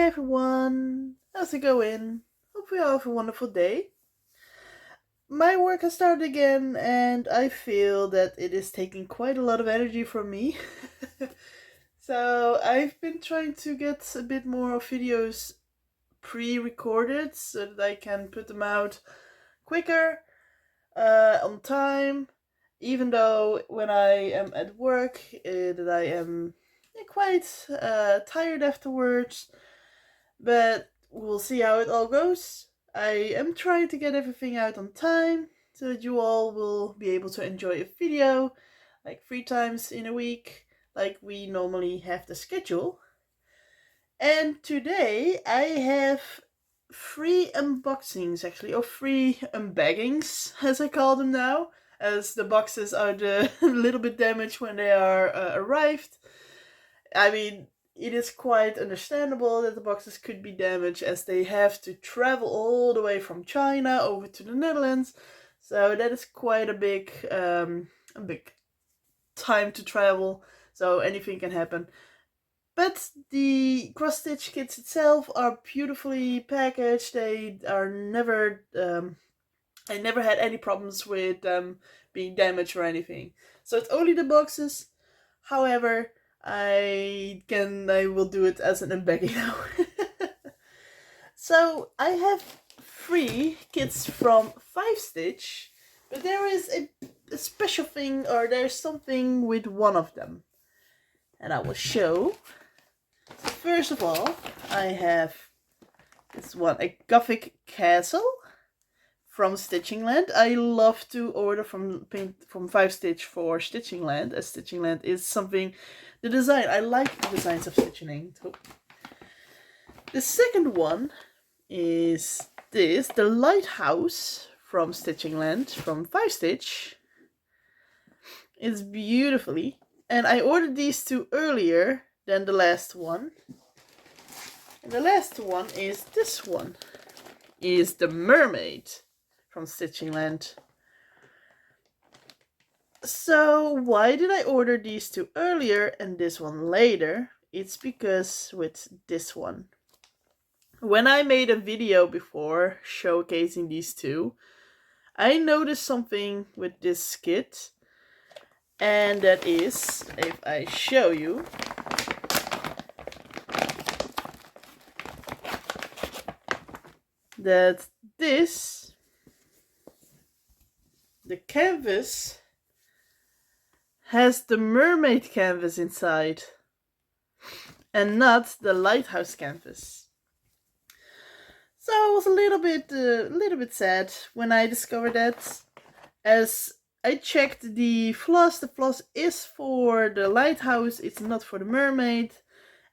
everyone, how's it going? Hope you all have a wonderful day. My work has started again and I feel that it is taking quite a lot of energy from me. So I've been trying to get a bit more of videos pre-recorded so that I can put them out quicker, on time, even though when I am at work that I am quite tired afterwards. But we'll see how it all goes. I am trying to get everything out on time so that you all will be able to enjoy a video like 3 times in a week, like we normally have the schedule. And today I have 3 unboxings actually, or 3 unbaggings as I call them now, as the boxes are a little bit damaged when they are arrived. I mean, it is quite understandable that the boxes could be damaged as they have to travel all the way from China over to the Netherlands. So that is quite a big time to travel. So anything can happen. But the cross-stitch kits itself are beautifully packaged. They are never, I never had any problems with them being damaged or anything. So it's only the boxes. However, I will do it as an unbagging now. So I have 3 kits from 5Stitch, but there is a special thing, or there's something with one of them, and I will show. So first of all, I have this one, a Gothic Castle from StitchingLand. I love to order from 5Stitch for StitchingLand, as StitchingLand is something. The design, I like the designs of StitchingLand. The second one is this, the Lighthouse from StitchingLand, from 5Stitch. It's beautifully, and I ordered these 2 earlier than the last one. And the last one is this one, is the Meremaid from StitchingLand. So why did I order these 2 earlier and this one later? It's because with this one, when I made a video before showcasing these 2, I noticed something with this kit, and that is, if I show you, that this, the canvas, has the Mermaid canvas inside and not the Lighthouse canvas. So I was a little bit sad when I discovered that, as I checked the floss. The floss is for the Lighthouse, it's not for the Mermaid.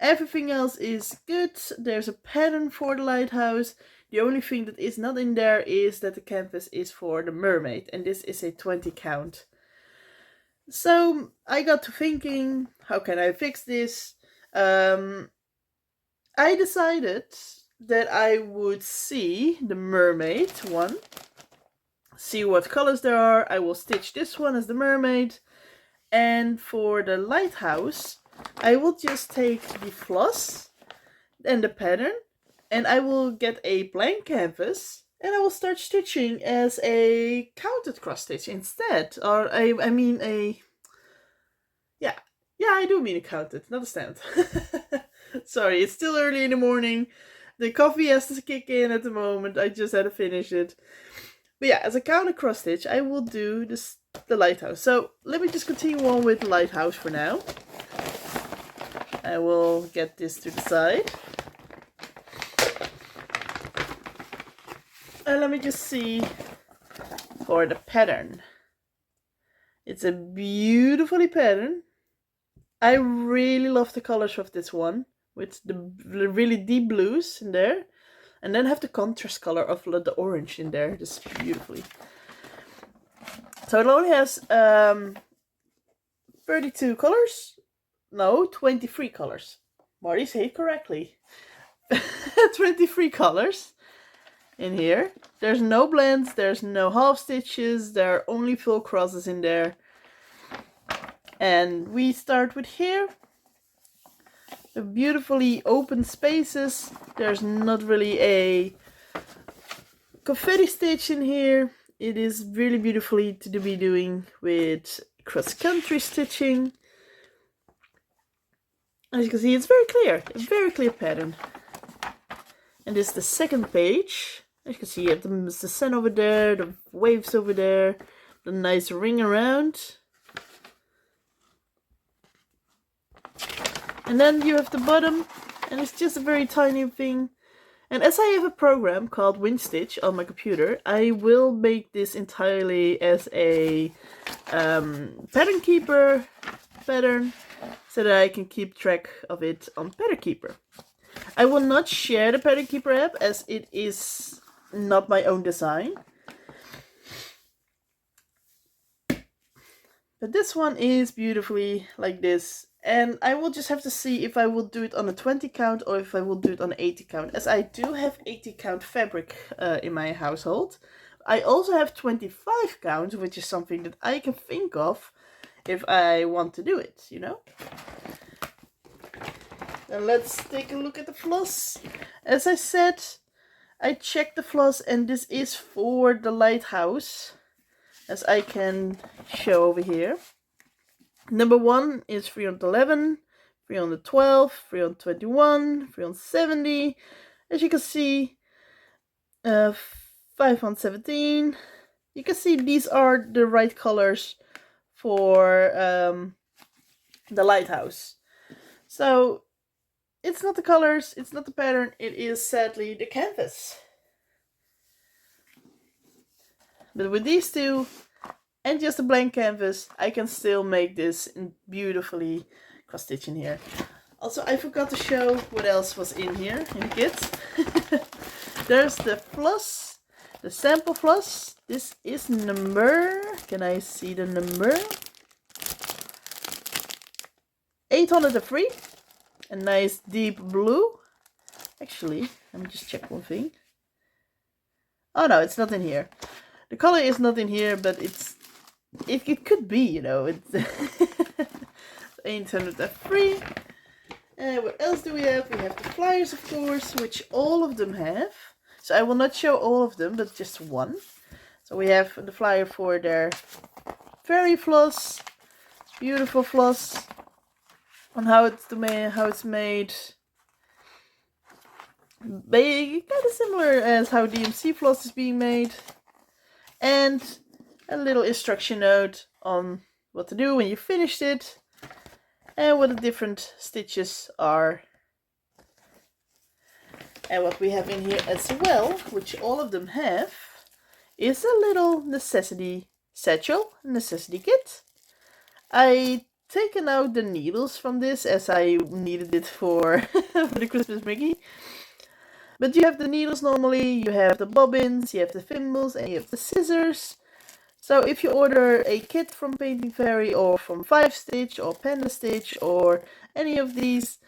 Everything else is good. There's a pattern for the Lighthouse. The only thing that is not in there is that the canvas is for the Mermaid, and this is a 20 count. So I got to thinking, how can I fix this? I decided that I would see the Mermaid one, see what colors there are. I will stitch this one as the Mermaid, and for the Lighthouse I will just take the floss and the pattern, and I will get a blank canvas, and I will start stitching as a counted cross stitch instead. Or I mean a... Yeah, I do mean a counted, not a stand. Sorry, it's still early in the morning. The coffee has to kick in at the moment. I just had to finish it. But yeah, as a counted cross stitch, I will do this, the Lighthouse. So let me just continue on with Lighthouse for now. I will get this to the side. And let me just see for the pattern. It's a beautifully pattern. I really love the colors of this one, with the really deep blues in there, and then have the contrast color of the orange in there, just beautifully. So it only has 32 colors. No, 23 colors. Marty, say it correctly. 23 colors in here. There's no blends, there's no half stitches, there are only full crosses in there. And we start with Hare. beautifully open spaces. There's not really a confetti stitch in here. It is really beautifully to be doing with cross-country stitching. As you can see, it's a very clear pattern. And this is the second page. As you can see, you have the sun over there, the waves over there, the nice ring around. And then you have the bottom, and it's just a very tiny thing. And as I have a program called 5Stitch on my computer, I will make this entirely as a pattern keeper pattern, so that I can keep track of it on Pattern Keeper. I will not share the Pattern Keeper app, as it is not my own design. But this one is beautifully like this. And I will just have to see if I will do it on a 20 count or if I will do it on an 80 count. As I do have 80 count fabric in my household. I also have 25 count, which is something that I can think of if I want to do it, you know. And let's take a look at the floss. As I said, I checked the floss, and this is for the Lighthouse, as I can show over here. Number 1 is 311, 312, 321, 370. As you can see, 517. You can see these are the right colors for the Lighthouse. So it's not the colors, it's not the pattern, it is sadly the canvas. But with these two and just a blank canvas, I can still make this beautifully cross-stitch in here. Also, I forgot to show what else was in here in the kit. There's the floss, the sample floss. This is number, can I see the number? 803. A nice deep blue. Actually, let me just check one thing. Oh no, it's not in here. The color is not in here, but it could be, you know. It's 803. And what else do we have? We have the flyers, of course, which all of them have. So I will not show all of them, but just one. So we have the flyer for their fairy floss, beautiful floss, on how it's made. Kind of similar as how DMC floss is being made. And a little instruction note on what to do when you finished it, and what the different stitches are. And what we have in here as well, which all of them have, is a little necessity satchel, necessity kit. I taken out the needles from this, as I needed it for, for the Christmas Mickey. But you have the needles normally, you have the bobbins, you have the thimbles, and you have the scissors. So if you order a kit from Painting Fairy or from 5Stitch or Panda Stitch or any of these,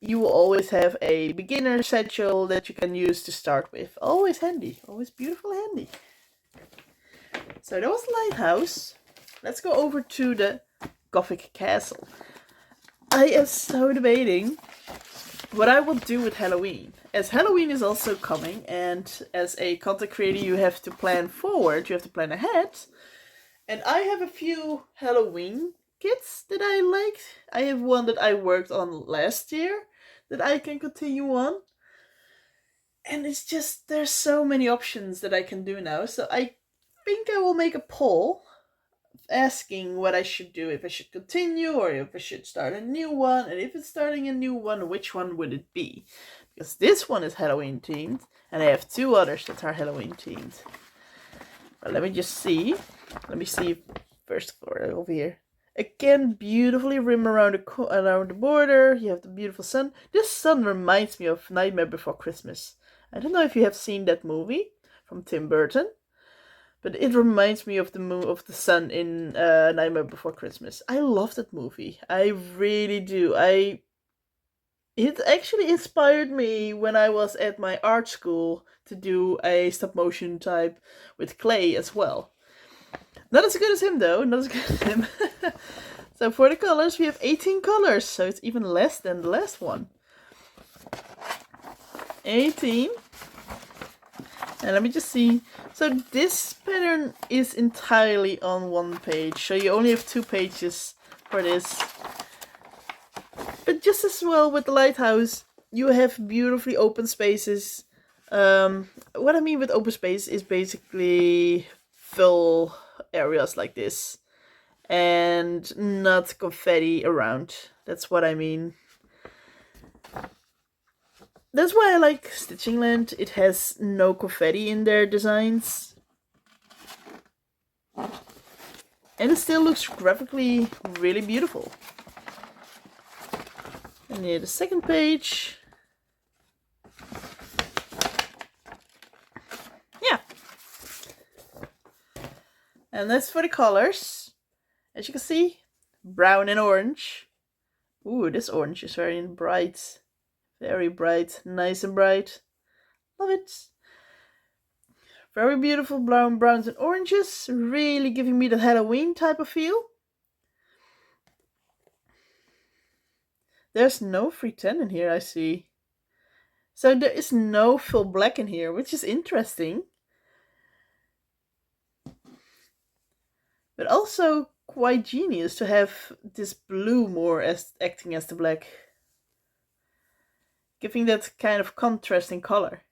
you will always have a beginner satchel that you can use to start with. Always handy, always beautiful handy. So that was the Lighthouse. Let's go over to the Gothic Castle. I am so debating what I will do with Halloween. As Halloween is also coming, and as a content creator you have to plan forward, you have to plan ahead. And I have a few Halloween kits that I liked. I have one that I worked on last year that I can continue on. And it's just, there's so many options that I can do now. So I think I will make a poll asking what I should do, if I should continue or if I should start a new one, and if it's starting a new one, which one would it be? Because this one is Halloween themed, and I have two others that are Halloween themed. But let me just see. Let me see first over here. Again, beautifully rim around the border. You have the beautiful sun. This sun reminds me of Nightmare Before Christmas. I don't know if you have seen that movie from Tim Burton. But it reminds me of the sun in Nightmare Before Christmas. I love that movie. I really do. It actually inspired me when I was at my art school to do a stop motion type with clay as well. Not as good as him though. Not as good as him. So for the colors, we have 18 colors, so it's even less than the last one. 18. And let me just see. So this pattern is entirely on one page, so you only have 2 pages for this. But just as well with the Lighthouse, you have beautifully open spaces. What I mean with open space is basically full areas like this. And not confetti around. That's what I mean. That's why I like StitchingLand. It has no confetti in their designs. And it still looks graphically really beautiful. And here the second page. Yeah. And that's for the colors. As you can see, brown and orange. Ooh, this orange is very bright. Very bright, nice and bright. Love it. Very beautiful browns and oranges. Really giving me the Halloween type of feel. There's no free tan in here, I see. So there is no full black in here, which is interesting. But also quite genius to have this blue more as acting as the black. Giving that kind of contrasting color.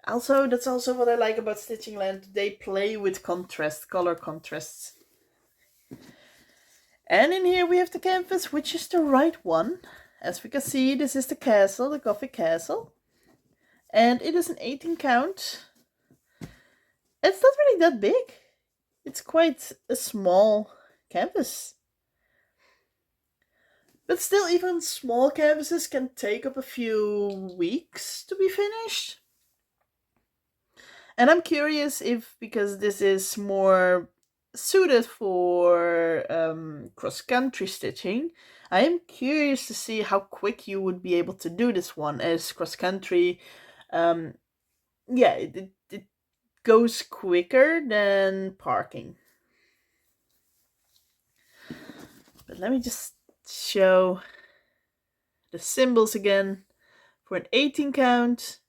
Also, that's also what I like about StitchingLand. They play with contrast, color contrasts. And in here we have the canvas, which is the right one. As we can see, this is the castle, the Gothic Castle. And it is an 18 count. It's not really that big. It's quite a small canvas. But still, even small canvases can take up a few weeks to be finished. And I'm curious if, because this is more suited for cross-country stitching, I am curious to see how quick you would be able to do this one, as cross-country, yeah, it goes quicker than parking. But let me just show the symbols again. For an 18 count,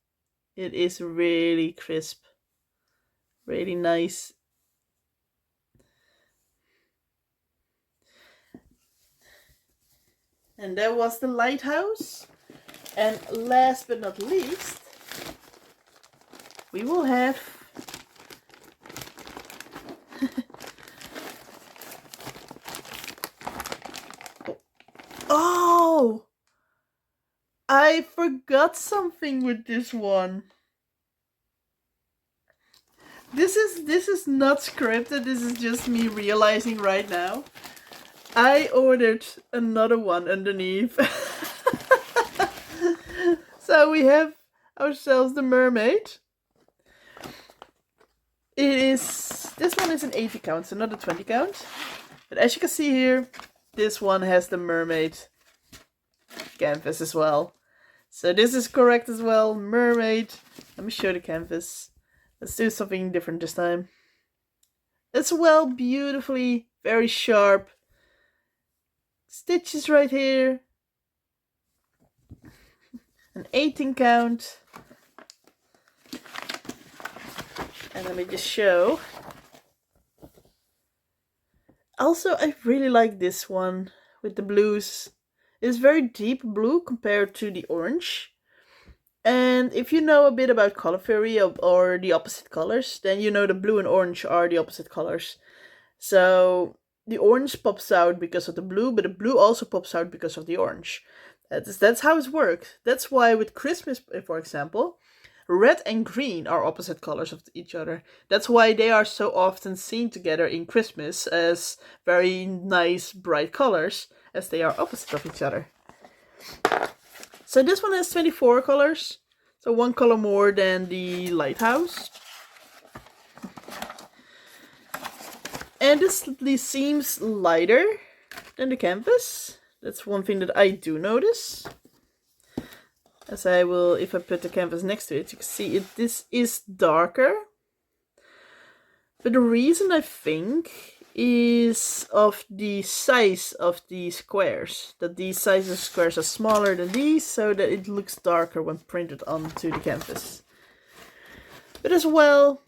it is really crisp, really nice. And that was the Lighthouse. And last but not least, we will have oh, I forgot something with this one. This is not scripted, this is just me realizing right now. I ordered another one underneath. So we have ourselves the Mermaid. This one is an 80 count, so not a 20 count. But as you can see here, this one has the Mermaid canvas as well. So this is correct as well, Mermaid. Let me show the canvas. Let's do something different this time. As well, beautifully, very sharp stitches right here. An 18 count. And let me just show. Also, I really like this one with the blues. It's very deep blue compared to the orange. And if you know a bit about color theory or the opposite colors, then you know the blue and orange are the opposite colors. So the orange pops out because of the blue, but the blue also pops out because of the orange. That's how it works. That's why with Christmas, for example, red and green are opposite colors of each other. That's why they are so often seen together in Christmas as very nice, bright colors, as they are opposite of each other. So this one has 24 colors, so 1 color more than the Lighthouse. And this seems lighter than the canvas. That's one thing that I do notice. As I will, if I put the canvas next to it, you can see this is darker. But the reason I think is of the size of the squares. That these sizes of squares are smaller than these, so that it looks darker when printed onto the canvas. But as well,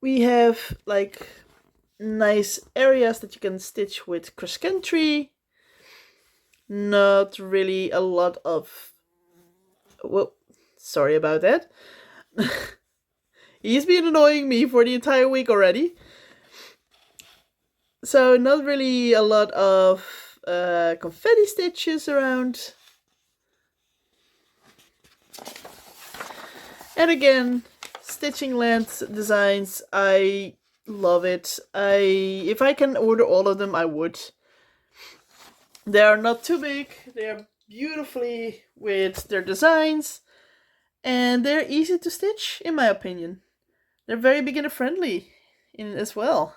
we have like nice areas that you can stitch with cross country. Not really a lot of... Well, sorry about that. He's been annoying me for the entire week already. So not really a lot of confetti stitches around. And again, StitchingLand designs, I love it. If I can order all of them, I would. They are not too big. They are beautifully with their designs. And they're easy to stitch, in my opinion. They're very beginner friendly as well.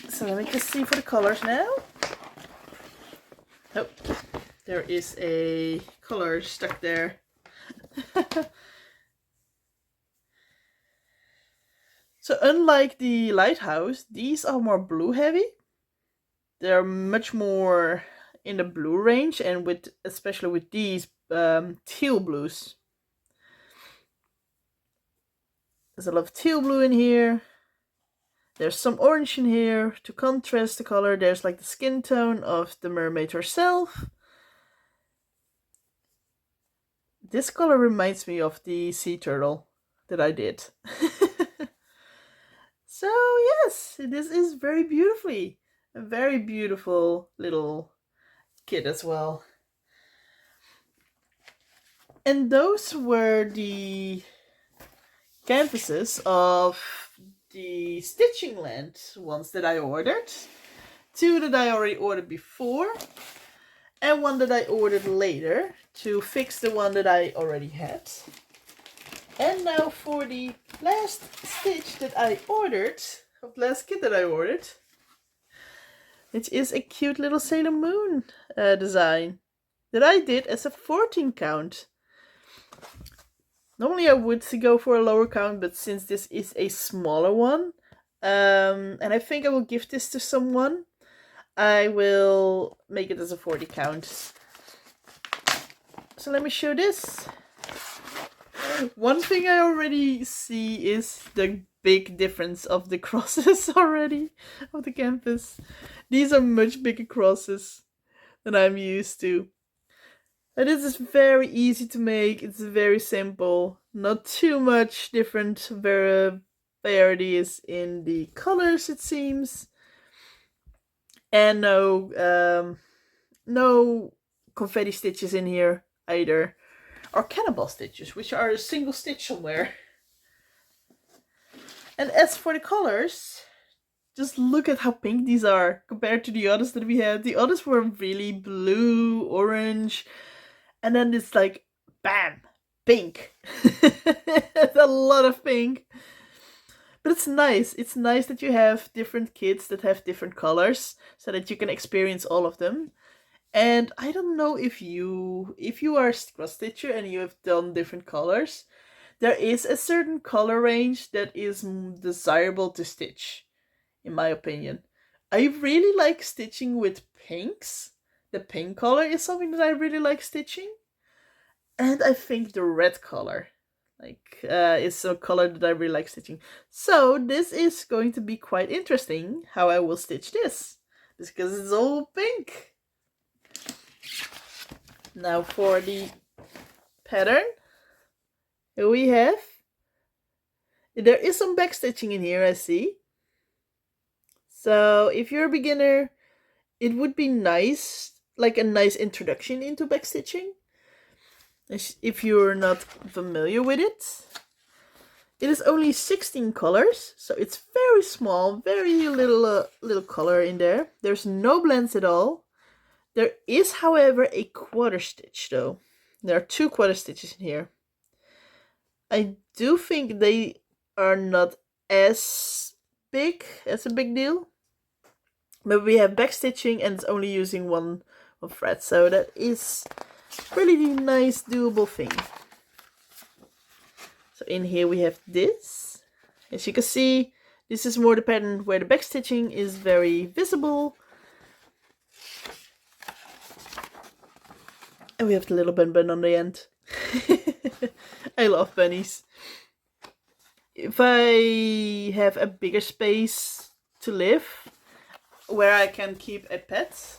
So let me just see for the colors now. Oh, there is a color stuck there. So unlike the Lighthouse, these are more blue heavy. They're much more in the blue range, and especially with these teal blues. There's a lot of teal blue in here. There's some orange in here to contrast the color. There's like the skin tone of the mermaid herself. This color reminds me of the sea turtle that I did. So yes, this is very beautifully. A very beautiful little kit as well. And those were the canvases of the StitchingLand ones that I ordered. 2 that I already ordered before, and 1 that I ordered later to fix the one that I already had. And now for the last stitch that I ordered, the last kit that I ordered, which is a cute little Sailor Moon design that I did as a 14 count. Normally I would go for a lower count, but since this is a smaller one, and I think I will give this to someone, I will make it as a 40 count. So let me show this. One thing I already see is the big difference of the crosses already of the canvas. These are much bigger crosses than I'm used to. And this is very easy to make. It's very simple. Not too much different varieties in the colors, it seems. And no confetti stitches in here either. Or cannonball stitches, which are a single stitch somewhere. And as for the colors, just look at how pink these are compared to the others that we had. The others were really blue, orange, and then it's like, bam, pink. It's a lot of pink. But it's nice. It's nice that you have different kits that have different colors so that you can experience all of them. And I don't know if you are a cross stitcher and you have done different colors, there is a certain color range that is desirable to stitch, in my opinion. I really like stitching with pinks. The pink color is something that I really like stitching. And I think the red color is a color that I really like stitching. So this is going to be quite interesting how I will stitch this. Just because it's all pink. Now for the pattern, here we have, there is some back stitching in here, I see. So if you're a beginner, it would be nice, like a nice introduction into back stitching. If you're not familiar with it. It is only 16 colors, so it's very small, very little color in there. There's no blends at all. There is, however, a quarter stitch though. There are 2 quarter stitches in here. I do think they are not as big as a big deal. But we have back stitching and it's only using one thread. So that is really nice doable thing. So in here we have this. As you can see, This is more the pattern where the back stitching is very visible. And we have the little bun on the end. I love bunnies. If I have a bigger space to live, where I can keep a pet,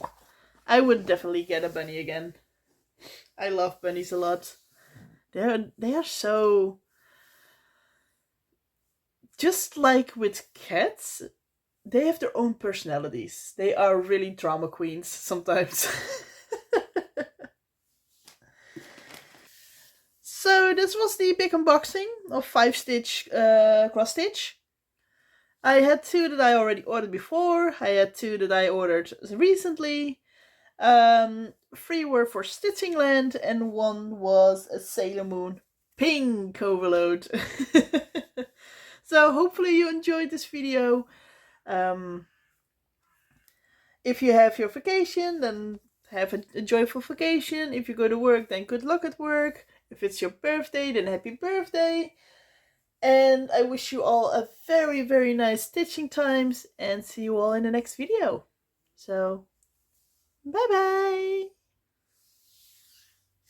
I would definitely get a bunny again. I love bunnies a lot. They are so... Just like with cats, they have their own personalities. They are really drama queens sometimes. So this was the big unboxing of 5-stitch cross stitch. I had 2 that I already ordered before. I had 2 that I ordered recently. 3 were for StitchingLand and 1 was a Sailor Moon pink overload. So hopefully you enjoyed this video. If you have your vacation, then have a joyful vacation. If you go to work, then good luck at work. If it's your birthday, then happy birthday. And I wish you all a very, very nice stitching times and see you all in the next video. So, bye bye!